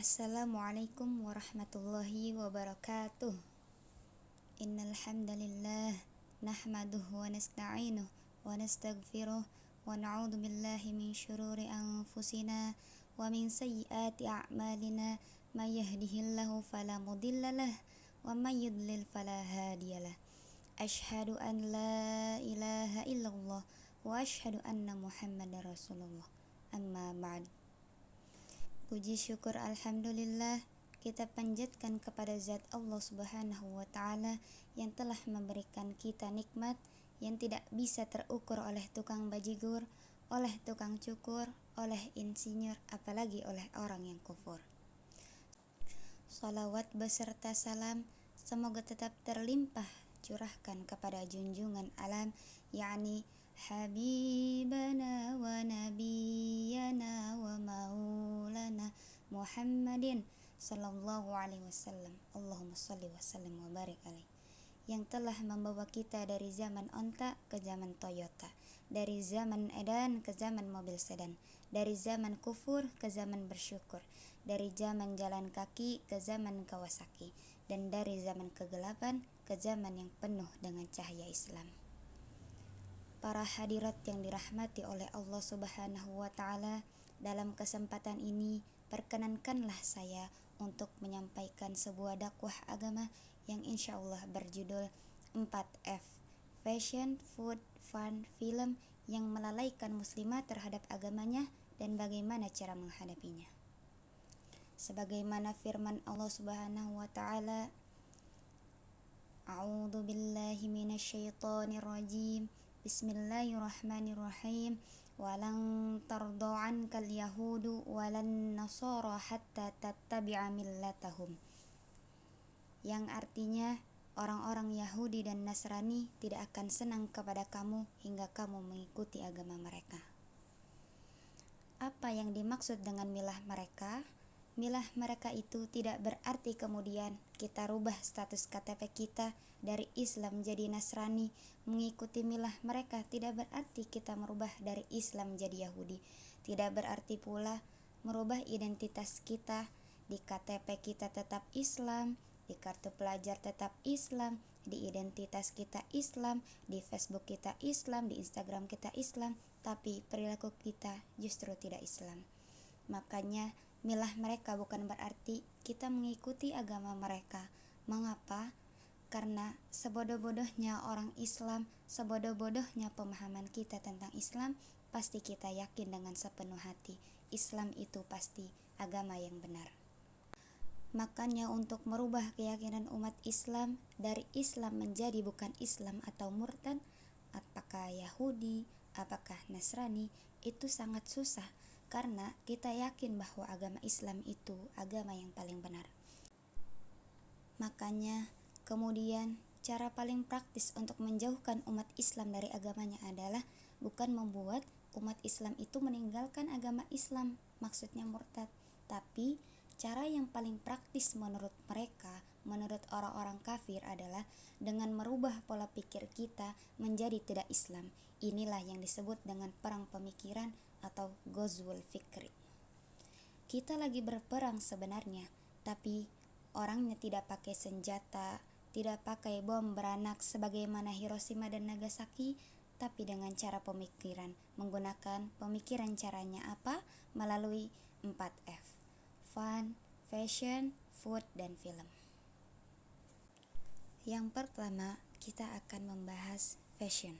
Assalamualaikum warahmatullahi wabarakatuh. Innal hamdalillah nahmaduhu wa nasta'inuhu wa nastaghfiruh wa na'udzu billahi min syururi anfusina wa min sayyiati a'malina may yahdihillahu fala mudhillalah wa may yudlil fala hadiyalah. Asyhadu an la ilaha illallah wa asyhadu anna Muhammadar Rasulullah. Amma ba'd. Puji syukur alhamdulillah kita panjatkan kepada zat Allah subhanahu wa ta'ala yang telah memberikan kita nikmat yang tidak bisa terukur oleh tukang bajigur, oleh tukang cukur, oleh insinyur, apalagi oleh orang yang kufur. Salawat beserta salam semoga tetap terlimpah curahkan kepada junjungan alam, yakni Habibana wa Nabiyana wa Maulana Muhammadin sallallahu alaihi wasallam. Allahumma salli wa sallim wa barik alaih. Yang telah membawa kita dari zaman onta ke zaman Toyota, dari zaman edan ke zaman mobil sedan, dari zaman kufur ke zaman bersyukur, dari zaman jalan kaki ke zaman Kawasaki, dan dari zaman kegelapan ke zaman yang penuh dengan cahaya Islam. Para hadirat yang dirahmati oleh Allah subhanahu wa ta'ala, dalam kesempatan ini perkenankanlah saya untuk menyampaikan sebuah dakwah agama yang insya Allah berjudul 4F, Fashion, Food, Fun, Film, yang melalaikan muslimah terhadap agamanya dan bagaimana cara menghadapinya. Sebagaimana firman Allah subhanahu wa ta'ala, A'udzu billahi minasyaitonir rajim. Bismillahirrahmanirrahim. Walan tarda 'ankal yahudu walan nasara hatta tattabi'a millatahum. Yang artinya orang-orang Yahudi dan Nasrani tidak akan senang kepada kamu hingga kamu mengikuti agama mereka. Apa yang dimaksud dengan milah mereka? Milah mereka itu tidak berarti kemudian kita rubah status KTP kita dari Islam jadi Nasrani, mengikuti milah mereka. Tidak berarti kita merubah dari Islam jadi Yahudi. Tidak berarti pula merubah identitas kita. Di KTP kita tetap Islam, di kartu pelajar tetap Islam, di identitas kita Islam, di Facebook kita Islam, di Instagram kita Islam, tapi perilaku kita justru tidak Islam. Makanya milah mereka bukan berarti kita mengikuti agama mereka. Mengapa? Karena sebodoh-bodohnya orang Islam, sebodoh-bodohnya pemahaman kita tentang Islam, pasti kita yakin dengan sepenuh hati Islam itu pasti agama yang benar. Makanya untuk merubah keyakinan umat Islam dari Islam menjadi bukan Islam atau murtad, apakah Yahudi, apakah Nasrani, itu sangat susah. Karena kita yakin bahwa agama Islam itu agama yang paling benar. Makanya kemudian cara paling praktis untuk menjauhkan umat Islam dari agamanya adalah bukan membuat umat Islam itu meninggalkan agama Islam, maksudnya murtad, tapi cara yang paling praktis menurut mereka, menurut orang-orang kafir adalah dengan merubah pola pikir kita menjadi tidak Islam. Inilah yang disebut dengan perang pemikiran atau Ghazwul Fikri. Kita lagi berperang sebenarnya, tapi orangnya tidak pakai senjata, tidak pakai bom beranak sebagaimana Hiroshima dan Nagasaki, tapi dengan cara pemikiran, menggunakan pemikiran. Caranya apa? Melalui 4F, Fun, Fashion, Food, dan Film. Yang pertama, kita akan membahas fashion,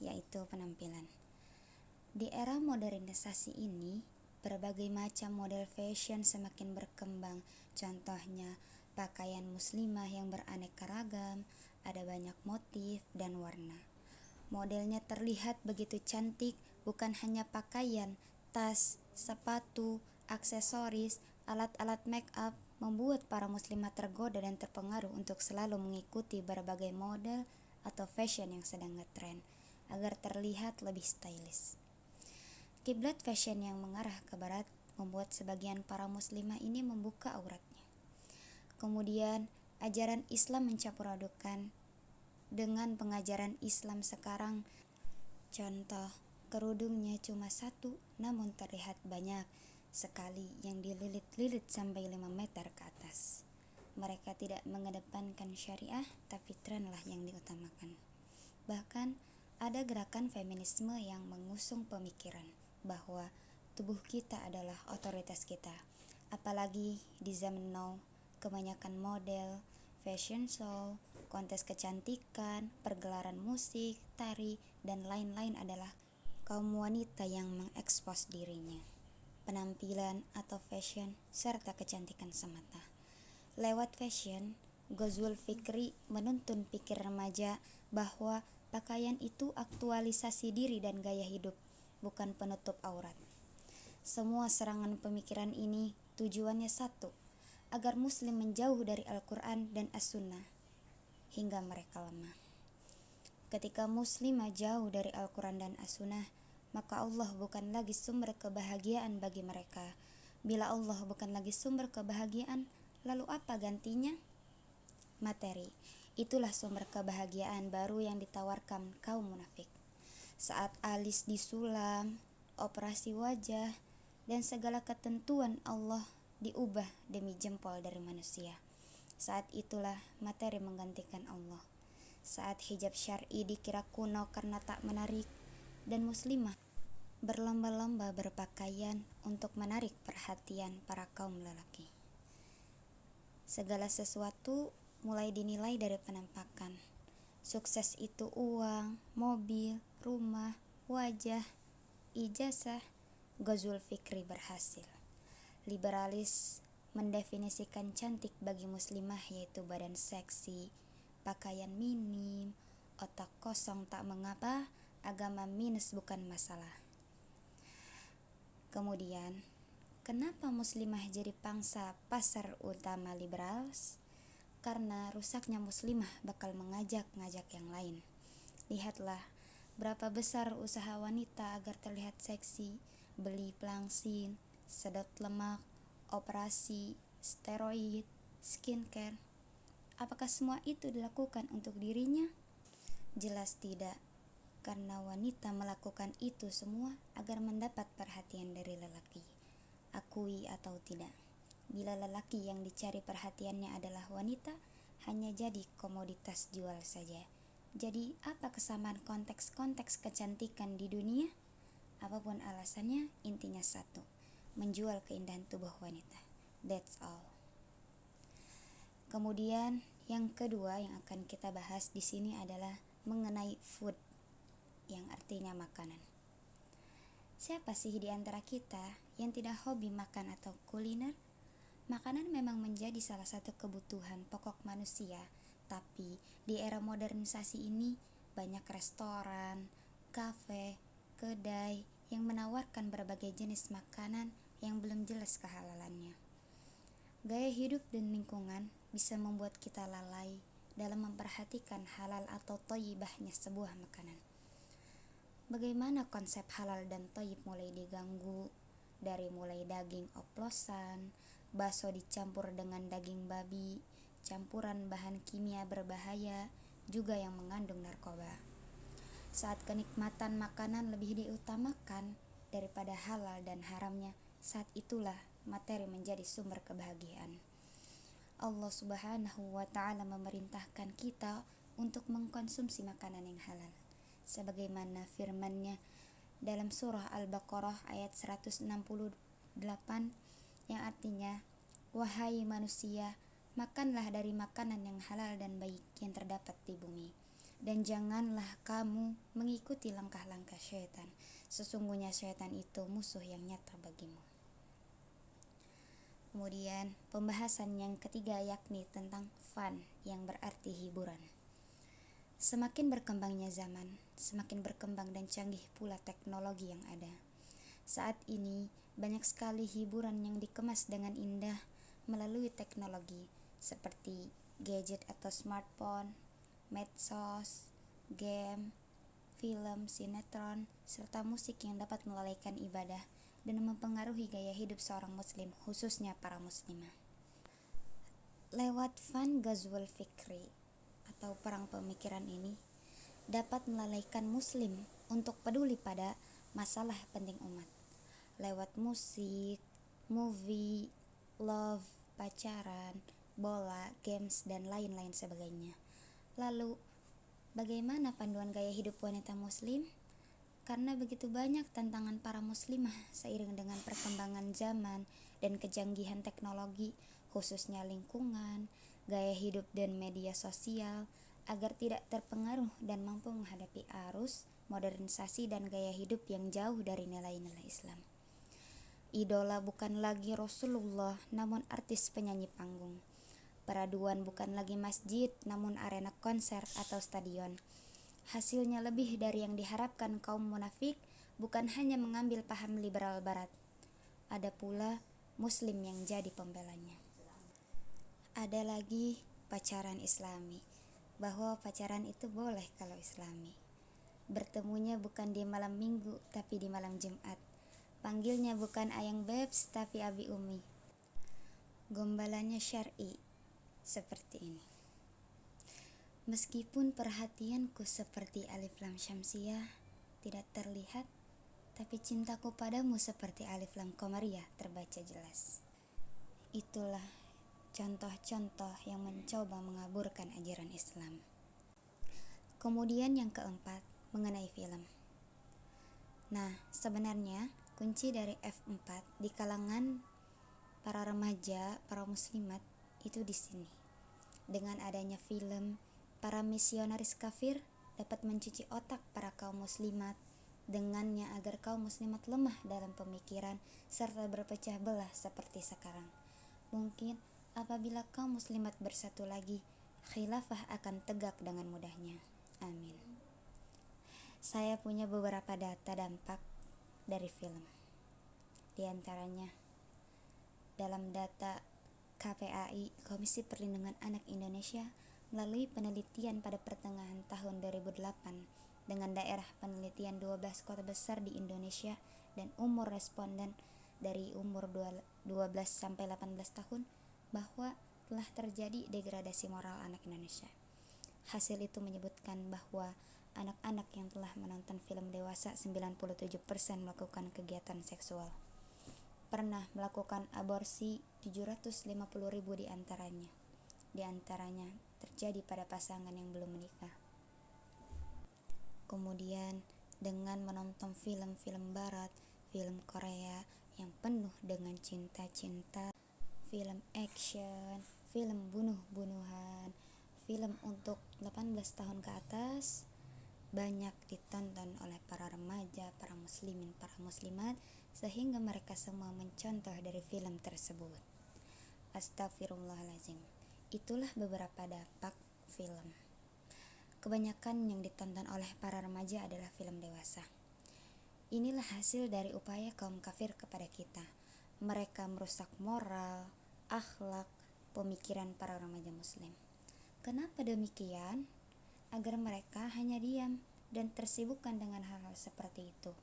yaitu penampilan. Di era modernisasi ini, berbagai macam model fashion semakin berkembang. Contohnya, pakaian muslimah yang beraneka ragam, ada banyak motif dan warna. Modelnya terlihat begitu cantik, bukan hanya pakaian, tas, sepatu, aksesoris, alat-alat make up, membuat para muslimah tergoda dan terpengaruh untuk selalu mengikuti berbagai model atau fashion yang sedang ngetrend, agar terlihat lebih stylish. Kiblat fashion yang mengarah ke barat membuat sebagian para muslimah ini membuka auratnya. Kemudian, ajaran Islam mencampur adukan dengan pengajaran Islam sekarang. Contoh, kerudungnya cuma satu namun terlihat banyak, sekali yang dililit-lilit sampai 5 meter ke atas. Mereka tidak mengedepankan syariah, tapi trenlah yang diutamakan. Bahkan ada gerakan feminisme yang mengusung pemikiran bahwa tubuh kita adalah otoritas kita. Apalagi di zaman now, kebanyakan model, fashion show, kontes kecantikan, pergelaran musik, tari, dan lain-lain adalah kaum wanita yang mengekspos dirinya, penampilan atau fashion, serta kecantikan semata. Lewat fashion, Ghazwul Fikri menuntun pikir remaja bahwa pakaian itu aktualisasi diri dan gaya hidup, bukan penutup aurat. Semua serangan pemikiran ini tujuannya satu, agar muslim menjauh dari Al-Quran dan As-Sunnah, hingga mereka lemah. Ketika muslimah jauh dari Al-Quran dan As-Sunnah, maka Allah bukan lagi sumber kebahagiaan bagi mereka. Bila Allah bukan lagi sumber kebahagiaan, lalu apa gantinya? Materi. Itulah sumber kebahagiaan baru yang ditawarkan kaum munafik. Saat alis disulam, operasi wajah, dan segala ketentuan Allah diubah demi jempol dari manusia, saat itulah materi menggantikan Allah. Saat hijab syar'i dikira kuno karena tak menarik, dan muslimah berlomba-lomba berpakaian untuk menarik perhatian para kaum lelaki. Segala sesuatu mulai dinilai dari penampakan. Sukses itu uang, mobil, rumah, wajah, ijazah. Ghazwul Fikri berhasil. Liberalis mendefinisikan cantik bagi muslimah yaitu badan seksi, pakaian minim, otak kosong tak mengapa, agama minus bukan masalah. Kemudian, kenapa muslimah jadi pangsa pasar utama liberalis? Karena rusaknya muslimah bakal mengajak-ngajak yang lain. Lihatlah berapa besar usaha wanita agar terlihat seksi, beli pelangsin, sedot lemak, operasi, steroid, skincare. Apakah semua itu dilakukan untuk dirinya? Jelas tidak, karena wanita melakukan itu semua agar mendapat perhatian dari lelaki. Akui atau tidak, bila lelaki yang dicari perhatiannya adalah wanita, hanya jadi komoditas jual saja. Jadi apa kesamaan konteks-konteks kecantikan di dunia? Apapun alasannya, intinya satu, menjual keindahan tubuh wanita. That's all. Kemudian yang kedua yang akan kita bahas di sini adalah mengenai food, yang artinya makanan. Siapa sih di antara kita yang tidak hobi makan atau kuliner? Makanan memang menjadi salah satu kebutuhan pokok manusia, tapi di era modernisasi ini banyak restoran, kafe, kedai yang menawarkan berbagai jenis makanan yang belum jelas kehalalannya. Gaya hidup dan lingkungan bisa membuat kita lalai dalam memperhatikan halal atau thayyibahnya sebuah makanan. Bagaimana konsep halal dan thayyib mulai diganggu, dari mulai daging oplosan, bakso dicampur dengan daging babi, campuran bahan kimia berbahaya, juga yang mengandung narkoba. Saat kenikmatan makanan lebih diutamakan daripada halal dan haramnya, saat itulah materi menjadi sumber kebahagiaan. Allah Subhanahu wa ta'ala memerintahkan kita untuk mengkonsumsi makanan yang halal, sebagaimana firman-Nya dalam surah Al-Baqarah ayat 168 yang artinya, wahai manusia, makanlah dari makanan yang halal dan baik yang terdapat di bumi, dan janganlah kamu mengikuti langkah-langkah syaitan. Sesungguhnya syaitan itu musuh yang nyata bagimu. Kemudian pembahasan yang ketiga yakni tentang fun, yang berarti hiburan. Semakin berkembangnya zaman, semakin berkembang dan canggih pula teknologi yang ada. Saat ini banyak sekali hiburan yang dikemas dengan indah melalui teknologi seperti gadget atau smartphone, medsos, game, film, sinetron, serta musik yang dapat melalaikan ibadah dan mempengaruhi gaya hidup seorang muslim, khususnya para muslimah. Lewat fun Ghazwul Fikri atau perang pemikiran ini dapat melalaikan muslim untuk peduli pada masalah penting umat. Lewat musik, movie, love, pacaran, bola, games, dan lain-lain sebagainya. Lalu, bagaimana panduan gaya hidup wanita muslim? Karena begitu banyak tantangan para muslimah seiring dengan perkembangan zaman dan kecanggihan teknologi, khususnya lingkungan, gaya hidup dan media sosial, agar tidak terpengaruh dan mampu menghadapi arus, modernisasi dan gaya hidup yang jauh dari nilai-nilai Islam. Idola bukan lagi Rasulullah, namun artis penyanyi panggung. Peraduan bukan lagi masjid, namun arena konser atau stadion. Hasilnya lebih dari yang diharapkan kaum munafik, bukan hanya mengambil paham liberal barat. Ada pula muslim yang jadi pembelanya. Ada lagi pacaran islami, bahwa pacaran itu boleh kalau islami. Bertemunya bukan di malam minggu, tapi di malam Jumat. Panggilnya bukan ayang babes, tapi abi umi. Gombalannya syar'i, seperti ini. Meskipun perhatianku seperti alif lam syamsiah tidak terlihat, tapi cintaku padamu seperti alif lam qamariyah terbaca jelas. Itulah contoh-contoh yang mencoba mengaburkan ajaran Islam. Kemudian yang keempat, mengenai film. Nah, sebenarnya kunci dari F4 di kalangan para remaja, para muslimat itu di sini. Dengan adanya film, para misionaris kafir dapat mencuci otak para kaum muslimat dengannya agar kaum muslimat lemah dalam pemikiran serta berpecah belah seperti sekarang. Mungkin apabila kaum muslimat bersatu lagi, khilafah akan tegak dengan mudahnya. Amin. Saya punya beberapa data dampak dari film. Di antaranya, dalam data KPAI, Komisi Perlindungan Anak Indonesia, melalui penelitian pada pertengahan tahun 2008 dengan daerah penelitian 12 kota besar di Indonesia dan umur responden dari umur 12 sampai 18 tahun, bahwa telah terjadi degradasi moral anak Indonesia. Hasil itu menyebutkan bahwa anak-anak yang telah menonton film dewasa 97% melakukan kegiatan seksual. Pernah melakukan aborsi 750.000 di antaranya. Di antaranya terjadi pada pasangan yang belum menikah. Kemudian dengan menonton film-film barat, film Korea yang penuh dengan cinta-cinta, film action, film bunuh-bunuhan, film untuk 18 tahun ke atas, banyak ditonton oleh para remaja, para muslimin, para muslimat, sehingga mereka semua mencontoh dari film tersebut. Astagfirullahaladzim. Itulah beberapa dampak film. Kebanyakan yang ditonton oleh para remaja adalah film dewasa. Inilah hasil dari upaya kaum kafir kepada kita. Mereka merusak moral, akhlak, pemikiran para remaja muslim. Kenapa demikian? Agar mereka hanya diam dan tersibukkan dengan hal-hal seperti itu.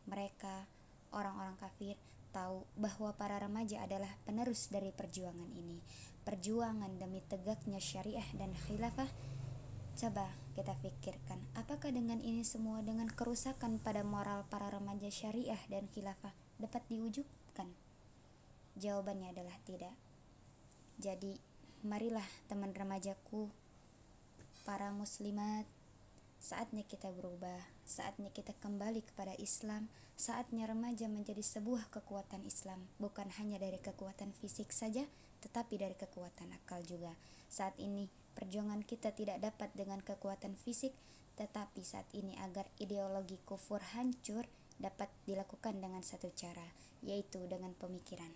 Mereka, orang-orang kafir, tahu bahwa para remaja adalah penerus dari perjuangan ini, perjuangan demi tegaknya syariah dan khilafah. Coba kita pikirkan, apakah dengan ini semua, dengan kerusakan pada moral para remaja, syariah dan khilafah dapat diwujudkan? Jawabannya adalah tidak. Jadi, marilah teman remajaku, para muslimat, saatnya kita berubah, saatnya kita kembali kepada Islam, saatnya remaja menjadi sebuah kekuatan Islam, bukan hanya dari kekuatan fisik saja, tetapi dari kekuatan akal juga. Saat ini perjuangan kita tidak dapat dengan kekuatan fisik, tetapi saat ini agar ideologi kufur hancur dapat dilakukan dengan satu cara, yaitu dengan pemikiran.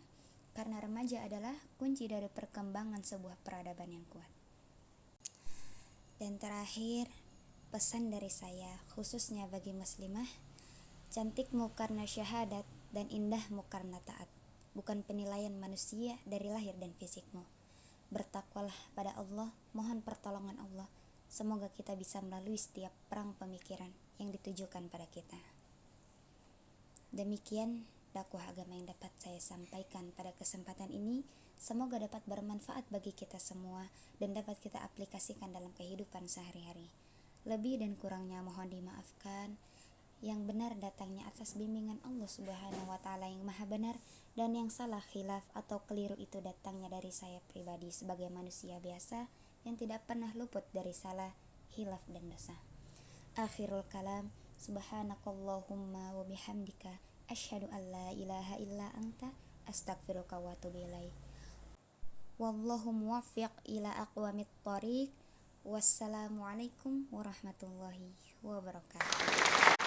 Karena remaja adalah kunci dari perkembangan sebuah peradaban yang kuat. Dan terakhir, pesan dari saya khususnya bagi muslimah, cantikmu karena syahadat dan indahmu karena taat, bukan penilaian manusia dari lahir dan fisikmu. Bertakwalah pada Allah, mohon pertolongan Allah. Semoga kita bisa melalui setiap perang pemikiran yang ditujukan pada kita. Demikian dakwah agama yang dapat saya sampaikan pada kesempatan ini. Semoga dapat bermanfaat bagi kita semua dan dapat kita aplikasikan dalam kehidupan sehari-hari. Lebih dan kurangnya mohon dimaafkan. Yang benar datangnya atas bimbingan Allah Subhanahu wa Ta'ala yang Maha Benar, dan yang salah, khilaf atau keliru itu datangnya dari saya pribadi sebagai manusia biasa yang tidak pernah luput dari salah, khilaf dan dosa. Akhirul kalam, subhanakallahumma wa bihamdika asyhadu an la ilaha illa anta astaghfiruka wa atubu ilaik. Wallahu muwaffiq ila aqwamit thoriq. Wassalamualaikum warahmatullahi wabarakatuh.